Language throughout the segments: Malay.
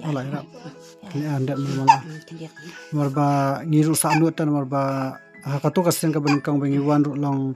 oleh rap kini anda malah marba ngiru sanu tan marba hakatu kasen ka benkang bengi wan long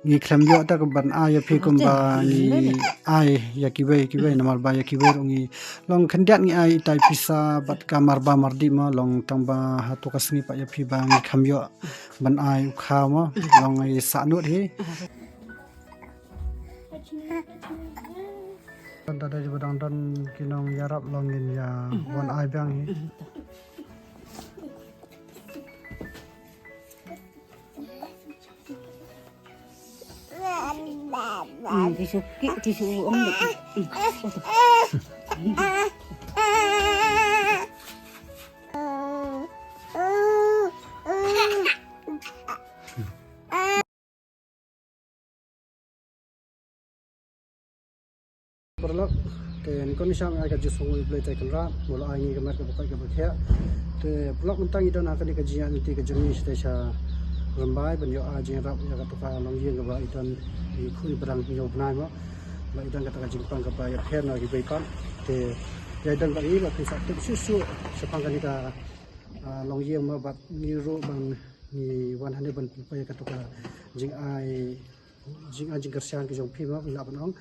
ngi khlambyo ta ka ban ya phi kumba ni ai ya kibai na marba ya kibai ngi long khandiat ngi ai tai pisa bat ka marba mardi ma long tangba hatu kasni pa ya phi bang khamyo ban ai kha ma long ngi sanu hi tanda jadi badang dan kinong yarap longin ya wan ai bang hi tisu om berlak te kon nisam ai ka jusung i play cycle ra bola ai ngi kamat ka bukai ka bakhya te blok mentang idan akan ka jian ti ka jumi station rambai ban yo a jing rap ya ka to ka long yeng ka ba idan i khuni barang yo bnai ma ba idan ka ta ka jingpang ka ba ya pher na ki bai kan te ya idan ba i ba ki sa te su sepang ka ni ka long yeng ma ba ni ro bang ni 100 ban pa ya ka to ka jing jing kersian ki jong phi ma la ban ong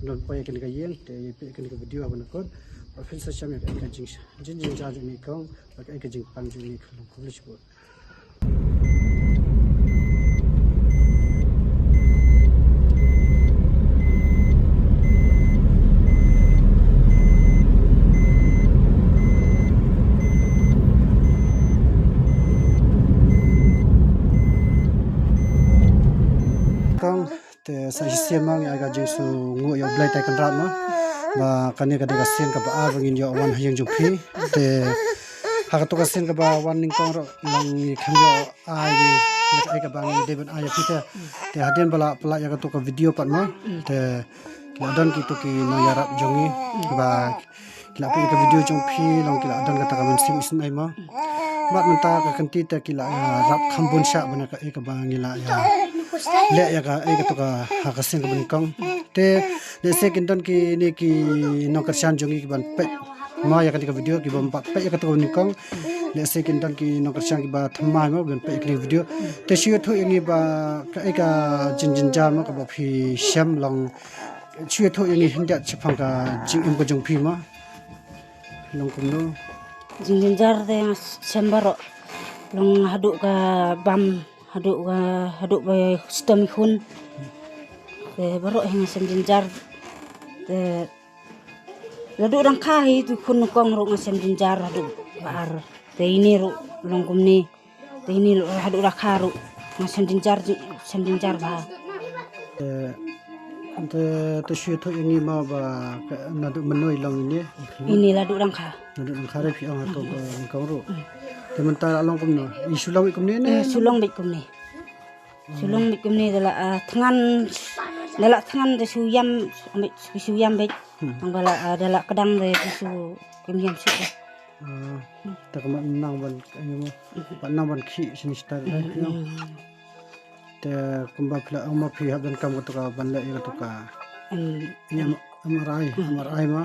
non pay kan ka yeng te pe kan ka video ban kon profil sa cham ya ka jing ja ni kong ba ka jing pan ju ni khong publish bo kong te sa hisemang aga jingsu ngo yo blai tai kan rat ma ba kani ka de ka sen ka ba ar ngin yo wan hayang ju phi te ha ka to ka sen ka ba wan ning kong ro lang ni kham yo ai ni ai ka ba ni de ban ai phi te haden bala pala ya ka to ka video pat ma te ladan ki to ki no yarap jongi ba kila pe ka video jong phi long kila dan ka ta ka men sim isin ai ma mat menta ka kanti te kila rap khambun sha bana ka e ka ba ngila ya le ya ka ai ka to ka ha ka sen ka ban kong te le second don ki ni ki no ka shan jongi ki ban pe ma ya ka ti ka video ki ban pat pe ya ka to ni kong le second don ki no ka shan ki ba thamma ma ban pe ki video te shi tho yang ni ba ka ai ka jin ja ma ka ba phi sham long shi tho yang ni hinda chapang ka jing im ko jong phi ma long kum no jing jar de sembaro long haduk ka bam haduk ba sistem khun te baro hang sem jinjar te ladu rang kha hi tu khun kong ro sem jinjar haduk bar te ini ro long kum ni te ini haduk ra kha ro sem jinjar ba te shi tho yang ni ma ba na du menoi long ni ini ladu rang kha re phi ang to kong ro te mentara long kum no isu lawi kum ni ne sulong bit kum ni dala tangan de suyam bit ang bala dala kadang de su kum yam su ta ka nang ban ani mo pa nang ban khi sin star te kumba phla ama phi haban kam ko to ka ban le to ka ni amarai ma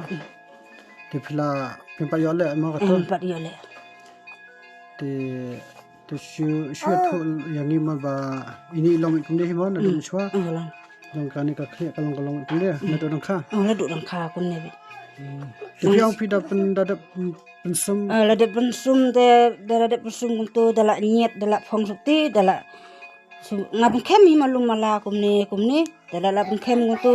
te phla pimpa yo le ma ka to pat yo le te shu tho yang ni ma ba ini long kum de himon na dum chwa long ka ni ka khia ka long tum de na to dang kha la du dang kha kun ne bi te yang phi da pen sum la de pen sum de la de pen sum to dala nyet dala phong sukti dala ngap kem hi malum mala kum ni dala la pen kem to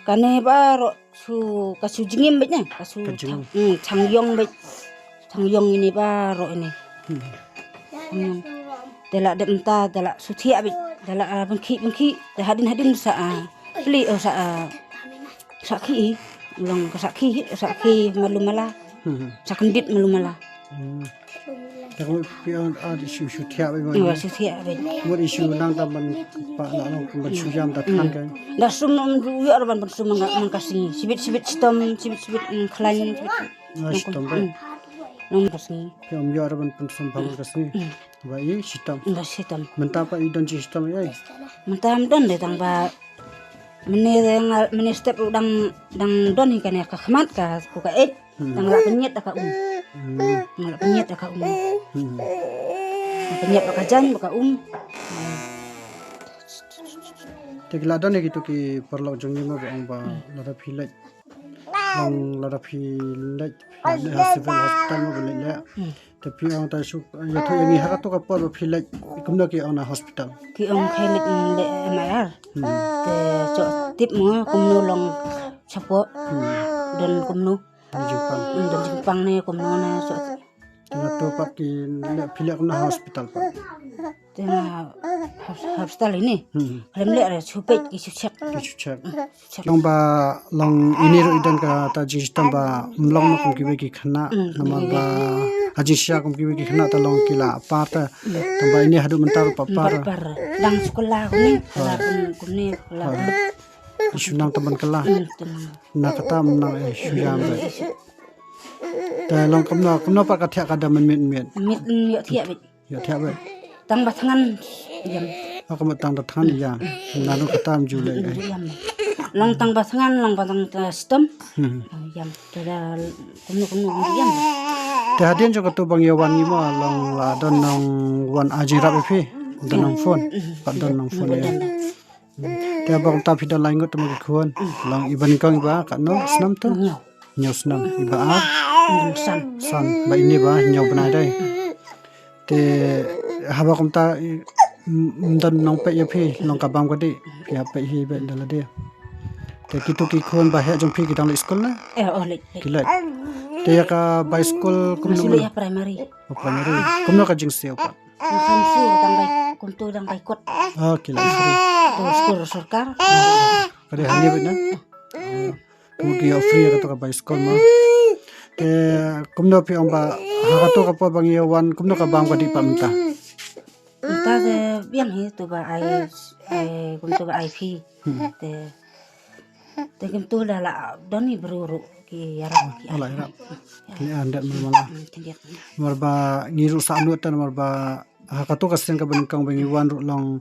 kane ba ro su ka su jingim bet nya ka su chang yong ini ba ro ini dala de mta dala su thia bit dala bengki de hadin sa pli sa khi long sa khi malum mala sa kendit malum mala ta ko pion a shu thia ba wa su thia be mo isu nang ta ban pa na long ban shu jam ta than ka da sum nom du yo ban sum man kasi sibit stom sibit klan stom ba nom kasi pion yo ban sum bang kasi ba i sitam menta pa i don sistem ai mentam don de tang ba mene step dang don hi kan ka khmat ka ku ka et dang la penyet ka Ngalak penyet ka Hmm. penyet ka jan ka Te kila don gitu ki perlu jong ni ma ba ang ba lada pilai. Long lada pilai civil hospital ma boleh le. Tapi ang ta su ya tho yang ni ha to ka por ba pilai kumna ki ang na hospital. ki ong khelit le MR te cho tip mo kumno long chapo dan kumno Di Jepang. dan Jepang ne kumno ne so Kena to pak ki le pilai kumna hospital pak. tengah hospital ini Hmm. lem le re chupet ki chuchak Ki cek. Long ba long ini ro idan ka ta ji stam ba mlong ma kum ki ki khana nama ba aji sya kum ki khana ta long kila pa ta tamba ini hadu mentar pa par par dang sekolah kuni sekolah kuni sekolah isunang teman kala tenang na kata menang syam ba ta long kumna pa ka thya ka da men mit yo tiap bit ya thya ba tang batangan jam aku matang da than ya nanu kata am jule jam long tang batangan long batang sistem hmm jam tada kumno jam te hadian jo to bang yawan ni ma long la don nong wan aji rap phi don nong phone pa don nong phone ya te bang ta phi da lai ngot ma khon long iban kang ba ka no snam to nyaw nyaw snam iba a san san ba ini ba nyaw banai dai te haba kum ta don nong pe ya phi long ka bam ka di ya pe hi ba dala de te kitu ki khon ba he jong phi ki dang school na oleh kilai te ya ka ba school kum no sulit ya primary primary kum no ka jing se pa makan su tambah kuntu dang kai kot kilai free tu sekolah sarkar kada hanya bina kemudian ya free ka to ka ba school ma te kum no pi om ba ha to ka pa bang yawan kum no ka bam ka di pa mta kita de biang hi tu ba ai kuntu ba IP te kuntu dah la doni beruru ki yaram ki ala ira ki anda mala tindiak marba ngiru sa anu tan marba ha ka to ka sen ka ban kang bang yawan ru long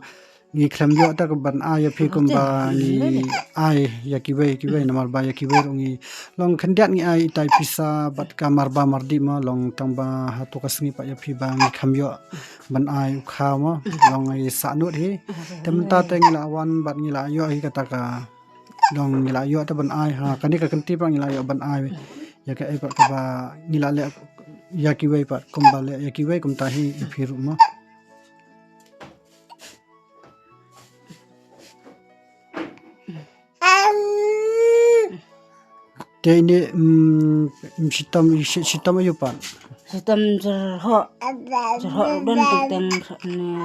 ngi khlam yo ta ka ban a ya phi kum ba ngi ai ya ki we na marba ya ki we ngi long khandiat ngi ai tai pisa bat ka marba mardi ma long tang ba ha to ka sngi pa ya phi ba ngi kham yo ban ai kha ma long ai sa nu hi tem ta te ngi la wan bat ngi la yo hi ka ta ka long ngi la yo ta ban ai ha kani ka kanti pa ngi la yo ban ai ya ka ai pa ka ba ngi la le ya ki we pa kum ba le ya ki we kum ta hi phi ru ma te ini sitam ayo pa sistem jerho don tentang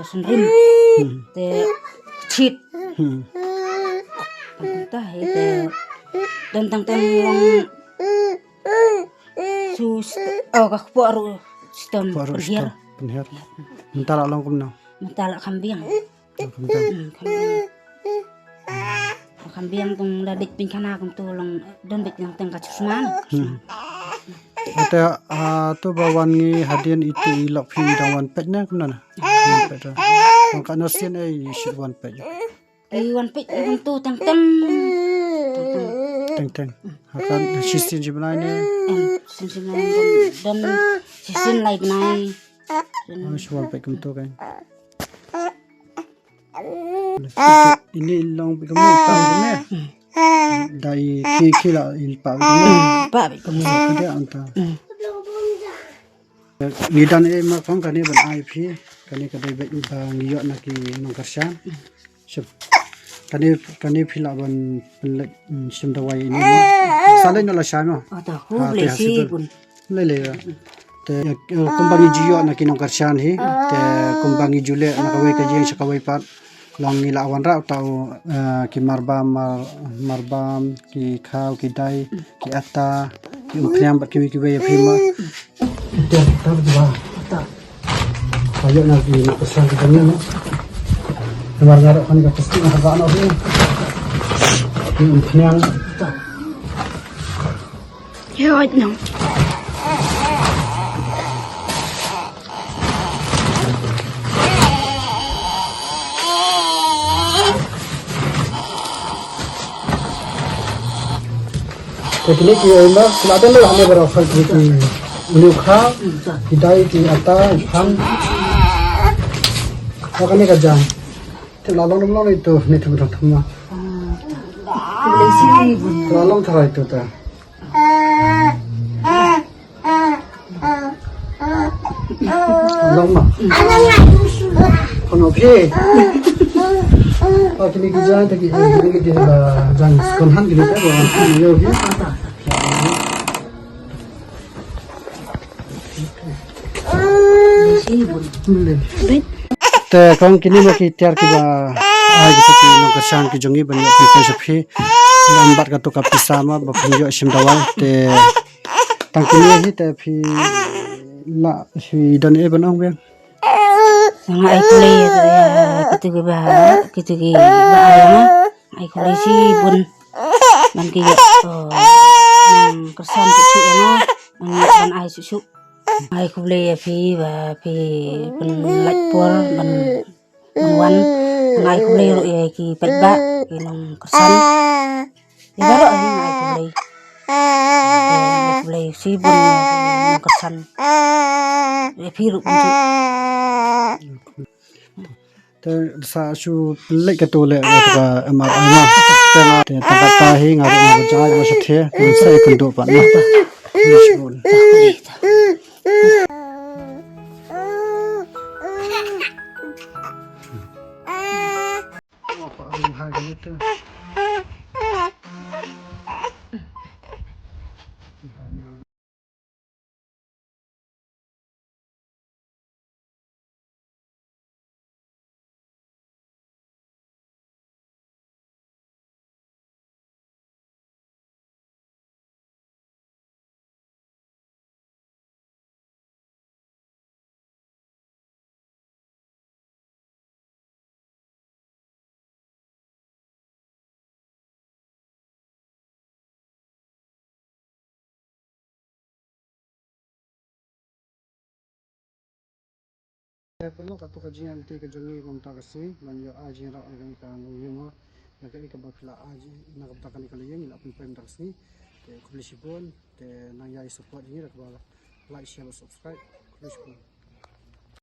senrim te cheat ta he te dan tentang long sus ka poru sistem baru perhiar penher mentala long kum na mentala kambiang kambiang tung dadik pinkana kum tulong don bit yang tengka cusman ata to bawan ngi hadian itu ilok phi dawan pet na kum na wan pet long ka no sien ai shi wan pet iwan pit kum tu teng teng akan sistem jibnai ne sin dan sisin lai nai shi wan pet kum to kan ini long bi kum pa ne dai ki la il pa pa bit kum kada anta nidan e ma kong kani ban ai phi kani kadai ba ba ngiyo na ki nong karshan sub kani phila ban lek sim da wai ni sale no la sha no ata hu le si bun le le te kumbangi jiyo na ki nong karshan hi te kumbangi jule na kawai ka jeng sakawai pat long ngila awan ra tau ki marbam ki khau ki dai ki ata ki umpriam ba ki we ya phima te tar dwa ta ayo na ki na pesan ki tanya no mar ngaro kan ka pasti na ba no hi ki umpriam ta yo no Teknik yang mana? Selatan lah hanya berasal dari Ulu kha hidai ti ata phang ka ni ka jang te la long long itu ni tu ta thama la long thara itu ta long ma kono phe kini ki jang ta ki ni ki ba jang kon han ki ta ba yo ki te kong kini ma ki tiar ki ba ai ki ki no ka shan ki jongi ban yo pe se phi lambat ka to ka pisama ba phi yo sim dawal te tang kini hi te phi la hi dan e ban ong ben Nga ay kulay kitugi ba ayama ay kulay si bun man kiyo nang kersan susu ya man ay susu ay kulay pi bun lakpor man wan ay kulay ro ki petba nang kersan ibaro ay kulay si bun nang kersan pi ro te sa su le ka to le ka ma ma te ta ka ta hi nga ro ma ja ma sa the kun sai kun do pa na perlu ka to ka jian te ka jongi bom ta ka si man yo a jin ra ga ka no yo mo na ka ka ba kla a ji na ka ta ka ni ka yeng la pun pen ta si te ku li sipon te na ya support ni ra ka ba like share subscribe ku li sipon